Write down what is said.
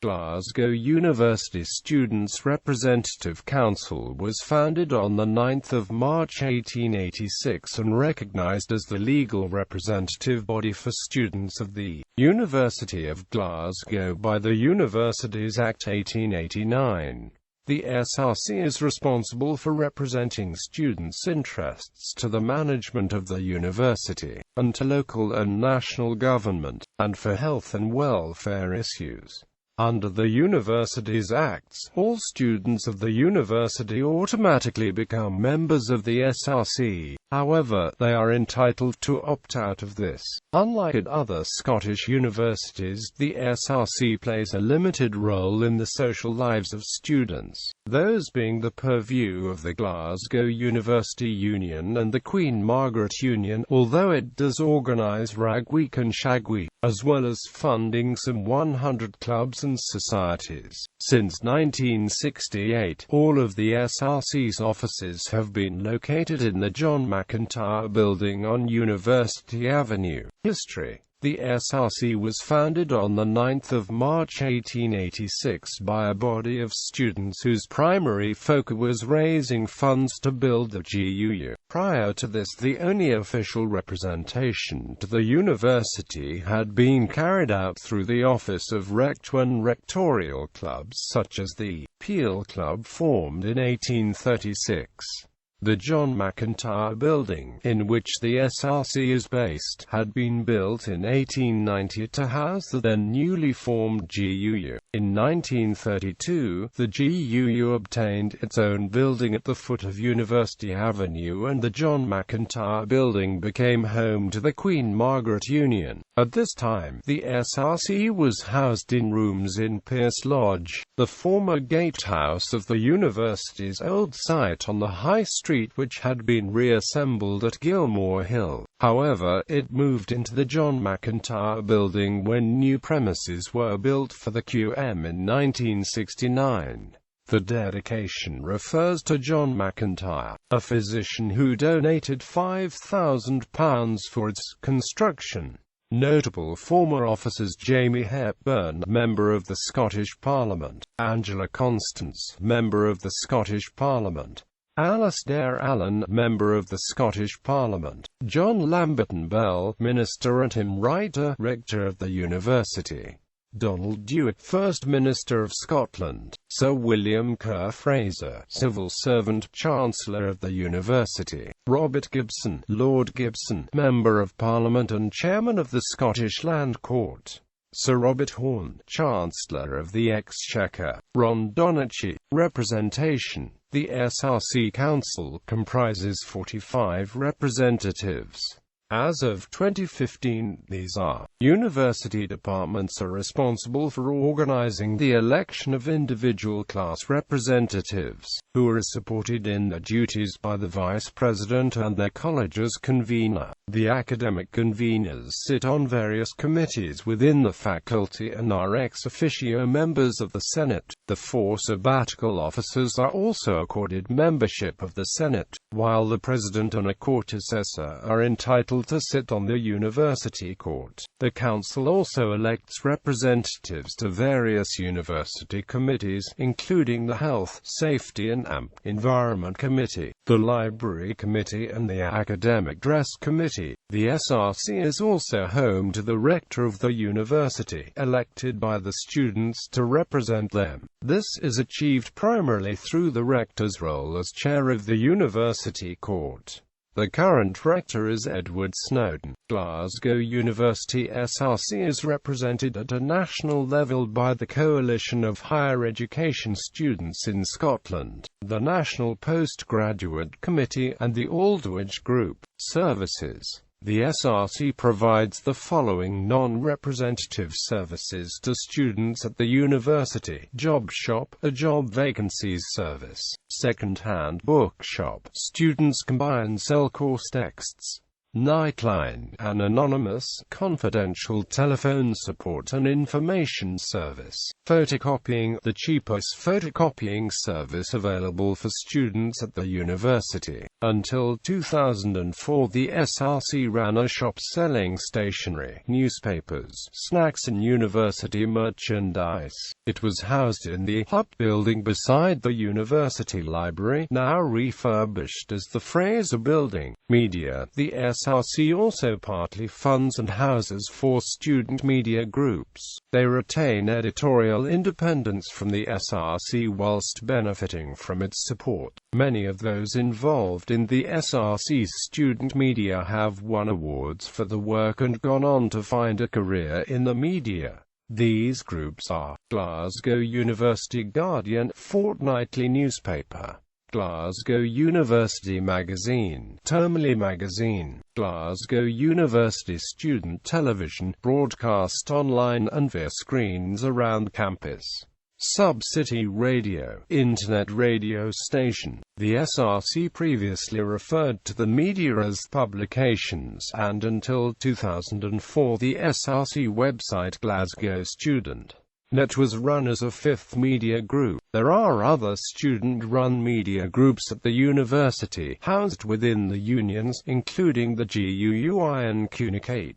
Glasgow University Students' Representative Council was founded on 9 March 1886 and recognised as the legal representative body for students of the University of Glasgow by the Universities Act 1889. The SRC is responsible for representing students' interests to the management of the university, and to local and national government, and for health and welfare issues. Under the Universities Acts, all students of the university automatically become members of the SRC. However, they are entitled to opt out of this. Unlike at other Scottish universities, the SRC plays a limited role in the social lives of students, those being the purview of the Glasgow University Union and the Queen Margaret Union, although it does organise Ragweek and Shagweek, as well as funding some 100 clubs and societies. Since 1968, all of the SRC's offices have been located in the John McIntyre Building on University Avenue. History. The SRC was founded on 9 March 1886 by a body of students whose primary focus was raising funds to build the GUU. Prior to this, the only official representation to the university had been carried out through the office of Rector and rectorial clubs such as the Peel Club formed in 1836. The John McIntyre Building, in which the SRC is based, had been built in 1890 to house the then newly formed GUU. In 1932, the GUU obtained its own building at the foot of University Avenue, and the John McIntyre Building became home to the Queen Margaret Union. At this time, the SRC was housed in rooms in Pierce Lodge, the former gatehouse of the university's old site on the High Street, which had been reassembled at Gilmore Hill. However, it moved into the John McIntyre Building when new premises were built for the QM in 1969. The dedication refers to John McIntyre, a physician who donated £5,000 for its construction. Notable former officers: Jamie Hepburn, Member of the Scottish Parliament; Angela Constance, Member of the Scottish Parliament; Alasdair Allen, Member of the Scottish Parliament; John Lamberton Bell, Minister and hymn writer, Rector of the University; Donald Dewitt, First Minister of Scotland; Sir William Kerr Fraser, Civil Servant, Chancellor of the University; Robert Gibson, Lord Gibson, Member of Parliament and Chairman of the Scottish Land Court; Sir Robert Horne, Chancellor of the Exchequer; Ron Donachie. Representation. The SRC Council comprises 45 representatives. As of 2015, these are: university departments are responsible for organizing the election of individual class representatives, who are supported in their duties by the Vice President and their college's convener. The academic conveners sit on various committees within the faculty and are ex officio members of the Senate. The 4 sabbatical officers are also accorded membership of the Senate, while the President and a court assessor are entitled to sit on the University Court. The Council also elects representatives to various university committees, including the Health, Safety and Environment Committee, the Library Committee and the Academic Dress Committee. The SRC is also home to the Rector of the University, elected by the students to represent them. This is achieved primarily through the Rector's role as Chair of the University Court. The current Rector is Edward Snowden. Glasgow University SRC is represented at a national level by the Coalition of Higher Education Students in Scotland, the National Postgraduate Committee and the Aldwych Group. Services. The SRC provides the following non-representative services to students at the university: Job Shop, a job vacancies service; second-hand bookshop, students can buy and sell course texts; Nightline, an anonymous, confidential telephone support and information service; photocopying, the cheapest photocopying service available for students at the university; Until 2004, the SRC ran a shop selling stationery, newspapers, snacks and university merchandise. It was housed in the Hub building beside the University Library, now refurbished as the Fraser Building. Media. The SRC also partly funds and houses 4 student media groups. They retain editorial independence from the SRC whilst benefiting from its support. Many of those involved in the SRC's student media have won awards for the work and gone on to find a career in the media. These groups are Glasgow University Guardian, fortnightly newspaper; Glasgow University Magazine, termly magazine; Glasgow University Student Television, broadcast online and via screens around campus; Sub-City Radio, internet radio station. The SRC previously referred to the media as publications, and until 2004 the SRC website Glasgow Student Net was run as a 5th media group. There are other student-run media groups at the university, housed within the unions, including the GUUI and Communicate.